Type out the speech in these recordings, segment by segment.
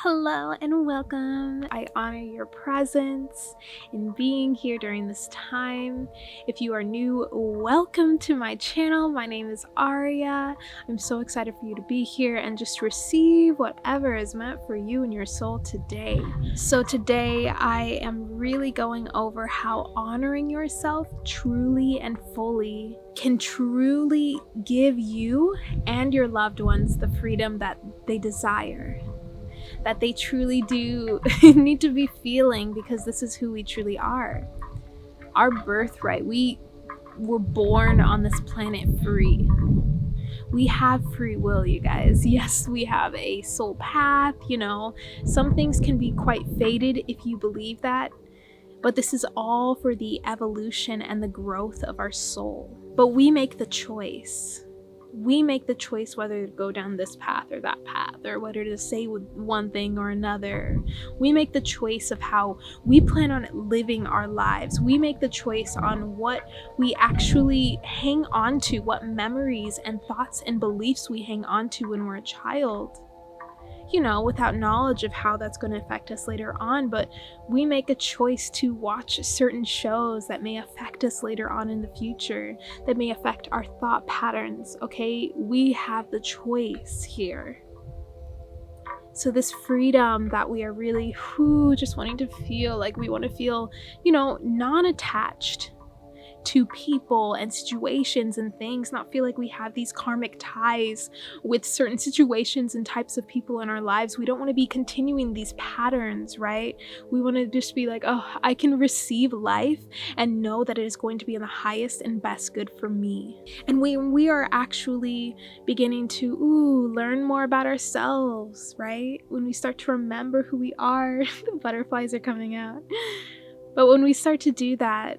Hello and welcome. I honor your presence in being here during this time. If you are new, welcome to my channel. My name is Aria. I'm so excited for you to be here and just receive whatever is meant for you and your soul today. So today I am really going over how honoring yourself truly and fully can truly give you and your loved ones the freedom that they desire, that they truly do need to be feeling, because this is who we truly are. Our birthright. We were born on this planet free. We have free will, you guys. Yes, we have a soul path, Some things can be quite fated if you believe that, but this is all for the evolution and the growth of our soul. But we make the choice. We make the choice whether to go down this path or that path, or whether to say one thing or another. We make the choice of how we plan on living our lives. We make the choice on what we actually hang on to, what memories and thoughts and beliefs we hang on to when we're a child, without knowledge of how that's going to affect us later on. But we make a choice to watch certain shows that may affect us later on in the future, that may affect our thought patterns, okay? We have the choice here. So this freedom that we are really just wanting to feel, like we want to feel, non-attached to people and situations and things, not feel like we have these karmic ties with certain situations and types of people in our lives. We don't want to be continuing these patterns, right? We want to just be like, oh, I can receive life and know that it is going to be in the highest and best good for me. And we are actually beginning to learn more about ourselves, right? When we start to remember who we are, the butterflies are coming out. But when we start to do that,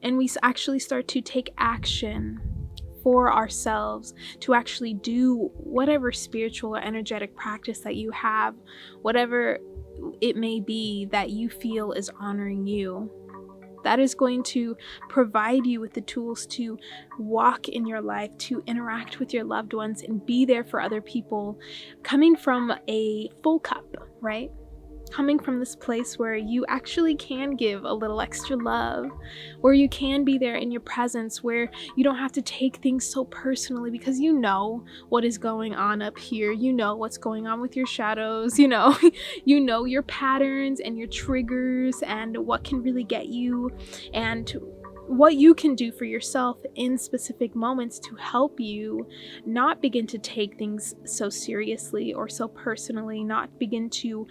and we actually start to take action for ourselves, to actually do whatever spiritual or energetic practice that you have, whatever it may be that you feel is honoring you, that is going to provide you with the tools to walk in your life, to interact with your loved ones, and be there for other people, coming from a full cup, right? Coming from this place where you actually can give a little extra love, where you can be there in your presence, where you don't have to take things so personally, because you know what is going on up here. You know what's going on with your shadows, you know your patterns and your triggers and what can really get you, and what you can do for yourself in specific moments to help you not begin to take things so seriously or so personally, not begin to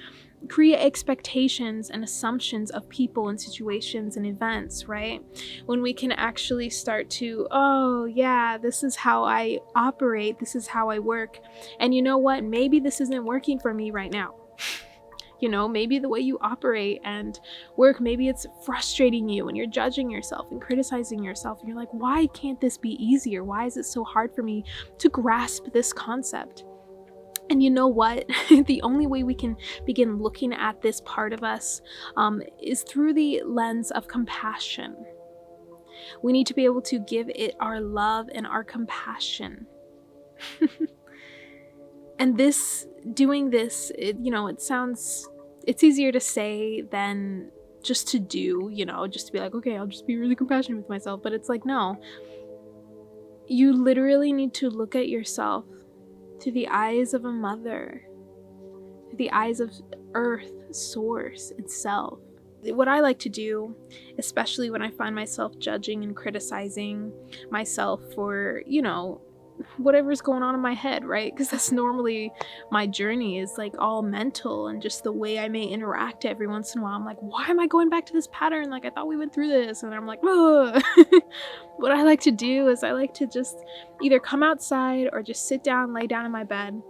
create expectations and assumptions of people and situations and events, right? When we can actually start to, oh yeah, this is how I operate, this is how I work, and you know what, maybe this isn't working for me right now. Maybe the way you operate and work, maybe it's frustrating you and you're judging yourself and criticizing yourself, and you're like, why can't this be easier? Why is it so hard for me to grasp this concept? And you know what? The only way we can begin looking at this part of us is through the lens of compassion. We need to be able to give it our love and our compassion. And doing this, it's easier to say than just to do, just to be like, okay, I'll just be really compassionate with myself. But it's like, no, you literally need to look at yourself through the eyes of a mother, through the eyes of Earth, Source itself. What I like to do, especially when I find myself judging and criticizing myself for, whatever's going on in my head, right? Because that's normally my journey, is like all mental, and just the way I may interact every once in a while. I'm like, why am I going back to this pattern? Like, I thought we went through this. And I'm like, ugh. What I like to do is I like to just either come outside or just sit down, lay down in my bed.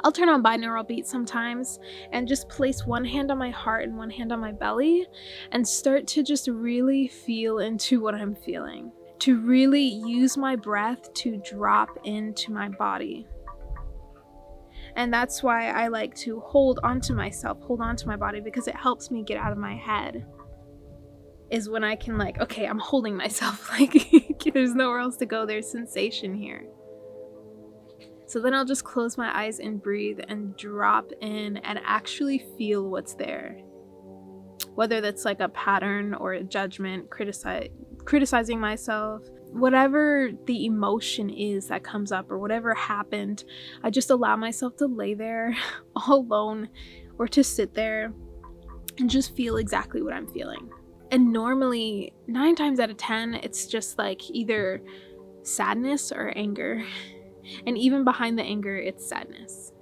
I'll turn on binaural beats sometimes and just place one hand on my heart and one hand on my belly and start to just really feel into what I'm feeling, to really use my breath to drop into my body. And that's why I like to hold on to myself, hold on to my body, because it helps me get out of my head. Is when I can, like, okay, I'm holding myself, like there's nowhere else to go, there's sensation here. So then I'll just close my eyes and breathe and drop in and actually feel what's there. Whether that's like a pattern or a judgment, criticizing myself, whatever the emotion is that comes up or whatever happened, I just allow myself to lay there all alone or to sit there and just feel exactly what I'm feeling. And normally 9 times out of 10, it's just like either sadness or anger. And even behind the anger, it's sadness.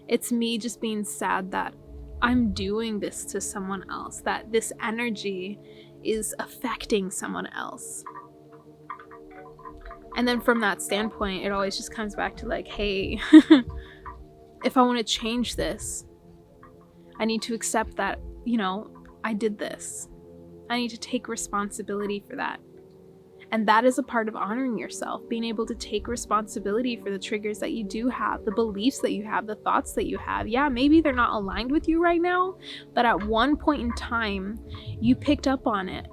It's me just being sad that I'm doing this to someone else, that this energy is affecting someone else. And then from that standpoint, it always just comes back to like, hey, if I want to change this, I need to accept that, I did this. I need to take responsibility for that. And that is a part of honoring yourself, being able to take responsibility for the triggers that you do have, the beliefs that you have, the thoughts that you have. Yeah, maybe they're not aligned with you right now, but at one point in time, you picked up on it.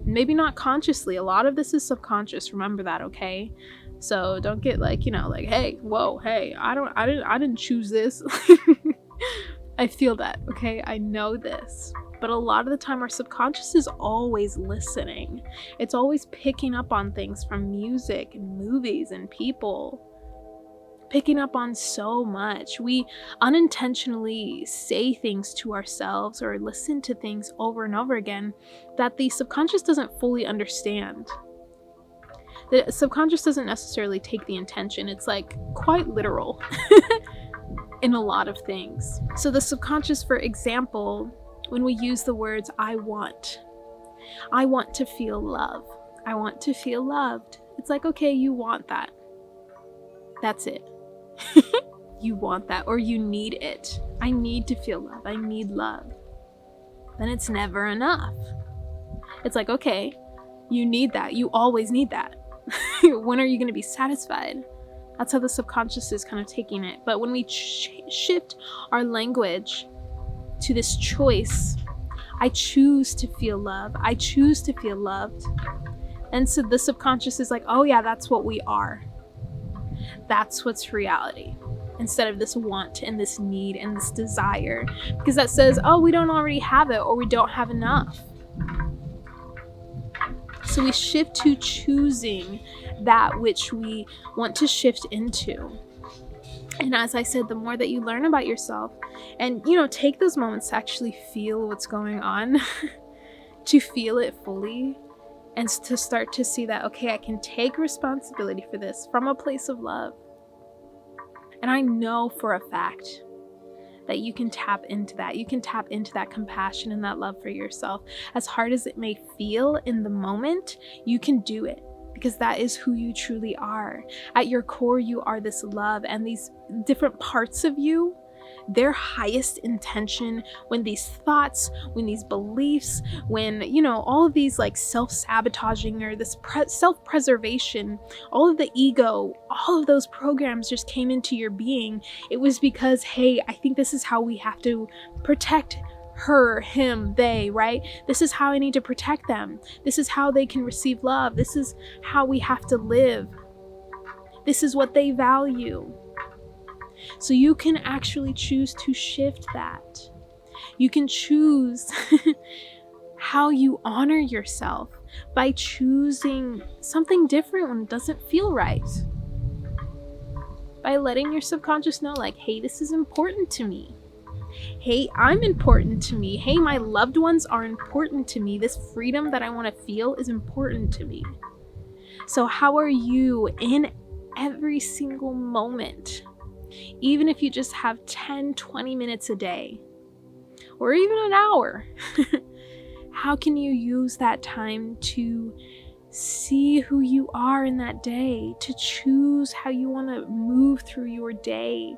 Maybe not consciously. A lot of this is subconscious. Remember that, okay? So don't get like, hey, whoa, hey, I didn't choose this. I feel that, okay? I know this. But a lot of the time, our subconscious is always listening. It's always picking up on things from music and movies and people. Picking up on so much. We unintentionally say things to ourselves or listen to things over and over again that the subconscious doesn't fully understand. The subconscious doesn't necessarily take the intention. It's like quite literal in a lot of things. So the subconscious, for example, when we use the words, I want to feel love. I want to feel loved. It's like, okay, you want that. That's it. You want that, or you need it. I need to feel love. I need love. Then it's never enough. It's like, okay, you need that. You always need that. When are you going to be satisfied? That's how the subconscious is kind of taking it. But when we shift our language to this choice, I choose to feel love. I choose to feel loved. And so the subconscious is like, oh yeah, that's what we are. That's what's reality. Instead of this want and this need and this desire. Because that says, oh, we don't already have it, or we don't have enough. So we shift to choosing that which we want to shift into. And as I said, the more that you learn about yourself and, take those moments to actually feel what's going on, to feel it fully, and to start to see that, okay, I can take responsibility for this from a place of love. And I know for a fact that you can tap into that. You can tap into that compassion and that love for yourself. As hard as it may feel in the moment, you can do it. Because that is who you truly are. At your core, you are this love, and these different parts of you, their highest intention, when these thoughts, when these beliefs, when, all of these like self-sabotaging or this self-preservation, all of the ego, all of those programs just came into your being. It was because, hey, I think this is how we have to protect her, him, they, right? This is how I need to protect them. This is how they can receive love. This is how we have to live. This is what they value. So you can actually choose to shift that. You can choose how you honor yourself by choosing something different when it doesn't feel right. By letting your subconscious know, like, hey, this is important to me. Hey, I'm important to me. Hey, my loved ones are important to me. This freedom that I want to feel is important to me. So how are you in every single moment? Even if you just have 10, 20 minutes a day, or even an hour, how can you use that time to see who you are in that day, to choose how you want to move through your day,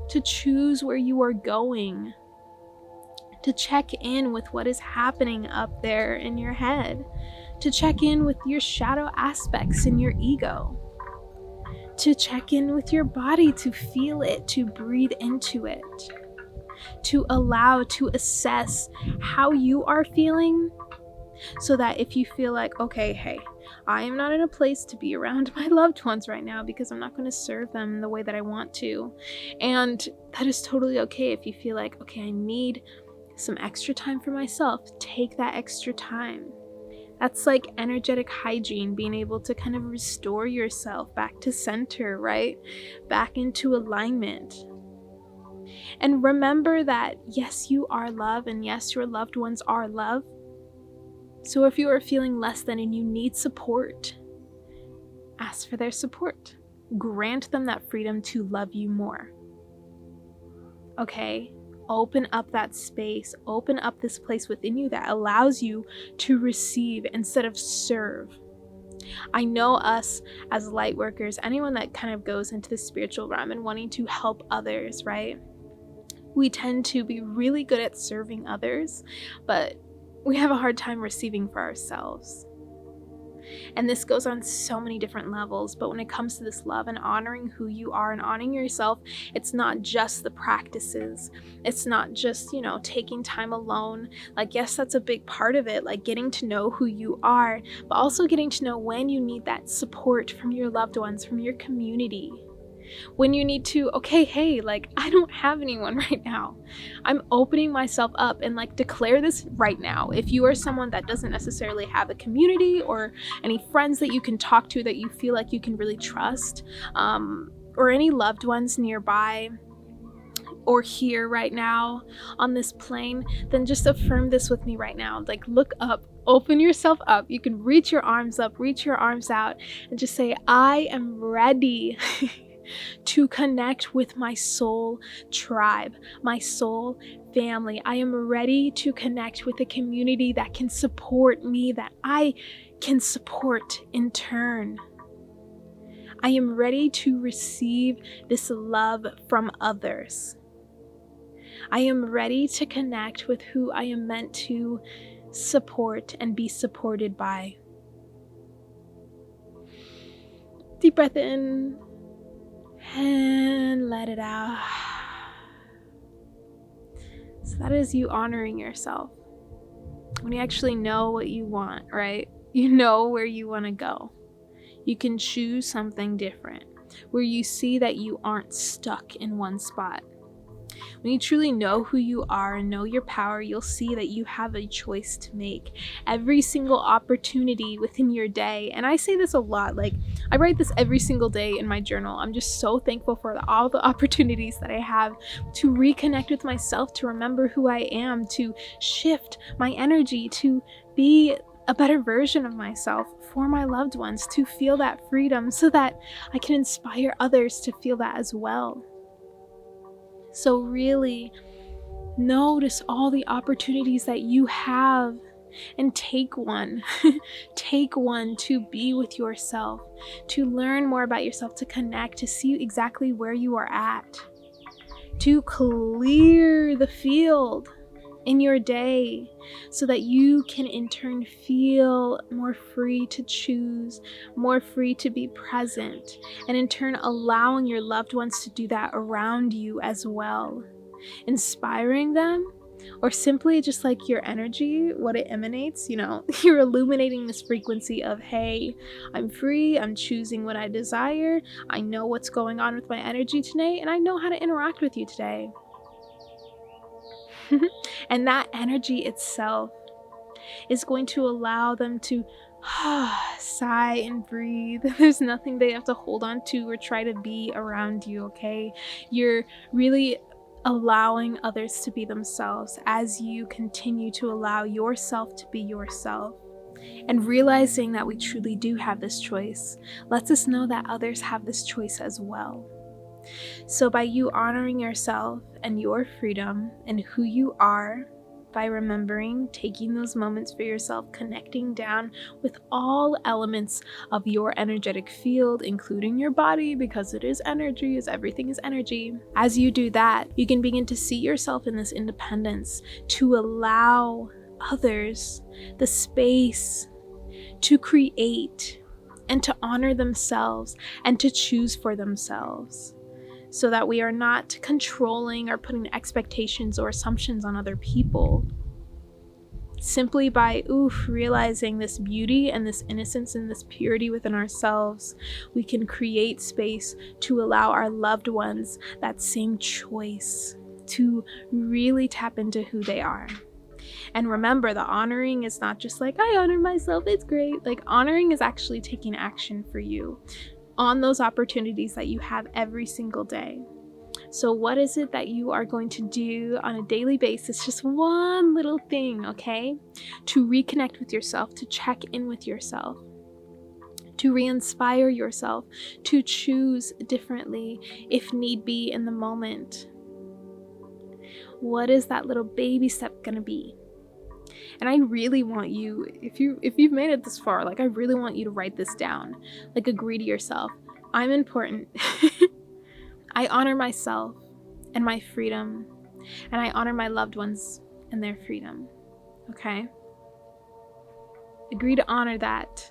to choose where you are going, to check in with what is happening up there in your head, to check in with your shadow aspects in your ego, to check in with your body, to feel it, to breathe into it, to allow, to assess how you are feeling So that if you feel like, okay, hey, I am not in a place to be around my loved ones right now because I'm not going to serve them the way that I want to. And that is totally okay if you feel like, okay, I need some extra time for myself. Take that extra time. That's like energetic hygiene, being able to kind of restore yourself back to center, right? Back into alignment. And remember that, yes, you are love, and yes, your loved ones are love. So if you are feeling less than and you need support, ask for their support. Grant them that freedom to love you more. Okay? Open up that space. Open up this place within you that allows you to receive instead of serve. I know us as light workers, anyone that kind of goes into the spiritual realm and wanting to help others, right? We tend to be really good at serving others, but we have a hard time receiving for ourselves. And this goes on so many different levels, but when it comes to this love and honoring who you are and honoring yourself, it's not just the practices. It's not just, taking time alone. Like, yes, that's a big part of it, like getting to know who you are, but also getting to know when you need that support from your loved ones, from your community. When you need to, okay, hey, like, I don't have anyone right now. I'm opening myself up, and like, declare this right now. If you are someone that doesn't necessarily have a community or any friends that you can talk to that you feel like you can really trust, or any loved ones nearby or here right now on this plane, then just affirm this with me right now. Like, look up, open yourself up. You can reach your arms up, reach your arms out, and just say, I am ready to connect with my soul tribe, my soul family. I am ready to connect with a community that can support me, that I can support in turn. I am ready to receive this love from others. I am ready to connect with who I am meant to support and be supported by. Deep breath in. And let it out. So that is you honoring yourself. When you actually know what you want, right? You know where you want to go. You can choose something different, where you see that you aren't stuck in one spot. When you truly know who you are and know your power, you'll see that you have a choice to make every single opportunity within your day. And I say this a lot, like I write this every single day in my journal. I'm just so thankful for all the opportunities that I have to reconnect with myself, to remember who I am, to shift my energy, to be a better version of myself for my loved ones, to feel that freedom so that I can inspire others to feel that as well. So really notice all the opportunities that you have and take one. Take one to be with yourself, to learn more about yourself, to connect, to see exactly where you are at, to clear the field in your day so that you can in turn feel more free to choose, more free to be present, and in turn allowing your loved ones to do that around you as well, inspiring them, or simply just like your energy, what it emanates, you're illuminating this frequency of, hey, I'm free, I'm choosing what I desire, I know what's going on with my energy today, and I know how to interact with you today. And that energy itself is going to allow them to sigh and breathe. There's nothing they have to hold on to or try to be around you, okay? You're really allowing others to be themselves as you continue to allow yourself to be yourself. And realizing that we truly do have this choice lets us know that others have this choice as well. So by you honoring yourself and your freedom and who you are, by remembering, taking those moments for yourself, connecting down with all elements of your energetic field, including your body, because it is energy, as everything is energy. As you do that, you can begin to see yourself in this independence to allow others the space to create and to honor themselves and to choose for themselves, so that we are not controlling or putting expectations or assumptions on other people. Simply by realizing this beauty and this innocence and this purity within ourselves, we can create space to allow our loved ones that same choice to really tap into who they are. And remember, the honoring is not just like, I honor myself, it's great. Like, honoring is actually taking action for you on those opportunities that you have every single day. So what is it that you are going to do on a daily basis? Just one little thing, okay? To reconnect with yourself, to check in with yourself, to re-inspire yourself, to choose differently if need be in the moment. What is that little baby step gonna be? And I really want you, if you've made it this far, like, I really want you to write this down. Like, agree to yourself. I'm important. I honor myself and my freedom, and I honor my loved ones and their freedom. Okay? Agree to honor that.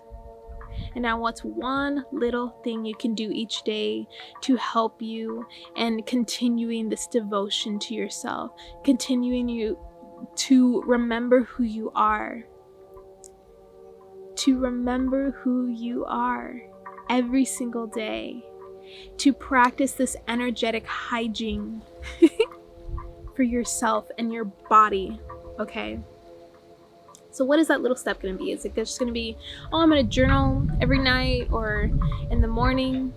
And now, what's one little thing you can do each day to help you and continuing this devotion to yourself, continuing you to remember who you are, to remember who you are every single day, to practice this energetic hygiene for yourself and your body, okay? So what is that little step going to be? Is it just going to be, I'm going to journal every night, or in the morning,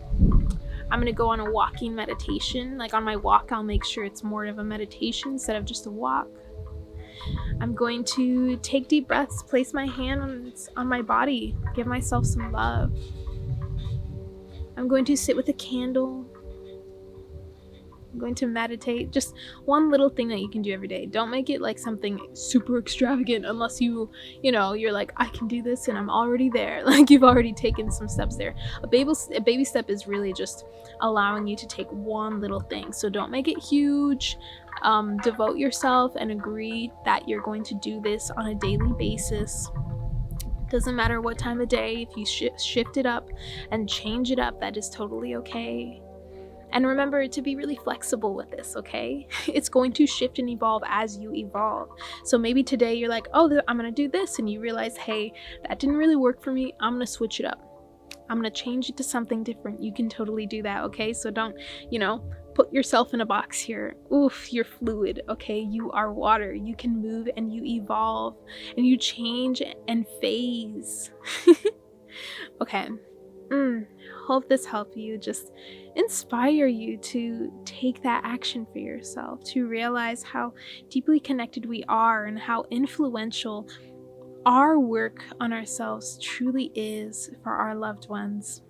I'm going to go on a walking meditation. Like, on my walk, I'll make sure it's more of a meditation instead of just a walk. I'm going to take deep breaths, place my hand on my body, give myself some love. I'm going to sit with a candle. I'm going to meditate. Just one little thing that you can do every day. Don't make it like something super extravagant unless you're like, I can do this and I'm already there. Like, you've already taken some steps there. A baby step is really just allowing you to take one little thing. So don't make it huge. Devote yourself and agree that you're going to do this on a daily basis. Doesn't matter what time of day. If you shift it up and change it up, that is totally okay. And remember to be really flexible with this, okay? It's going to shift and evolve as you evolve. So maybe today you're like, I'm going to do this, and you realize, hey, that didn't really work for me. I'm going to switch it up. I'm going to change it to something different. You can totally do that, okay? So don't, put yourself in a box here. You're fluid, okay? You are water. You can move and you evolve and you change and phase. Okay. Hope this helped you, just inspire you to take that action for yourself, to realize how deeply connected we are and how influential our work on ourselves truly is for our loved ones.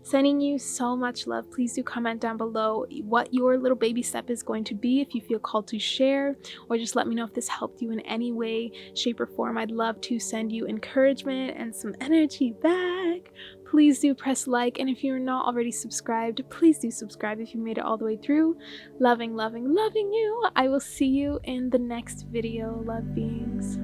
Sending you so much love. Please do comment down below what your little baby step is going to be, if you feel called to share, or just let me know if this helped you in any way, shape, or form. I'd love to send you encouragement and some energy back. Please do press like, and if you're not already subscribed, please do subscribe if you made it all the way through. Loving, loving, loving you. I will see you in the next video, love beings.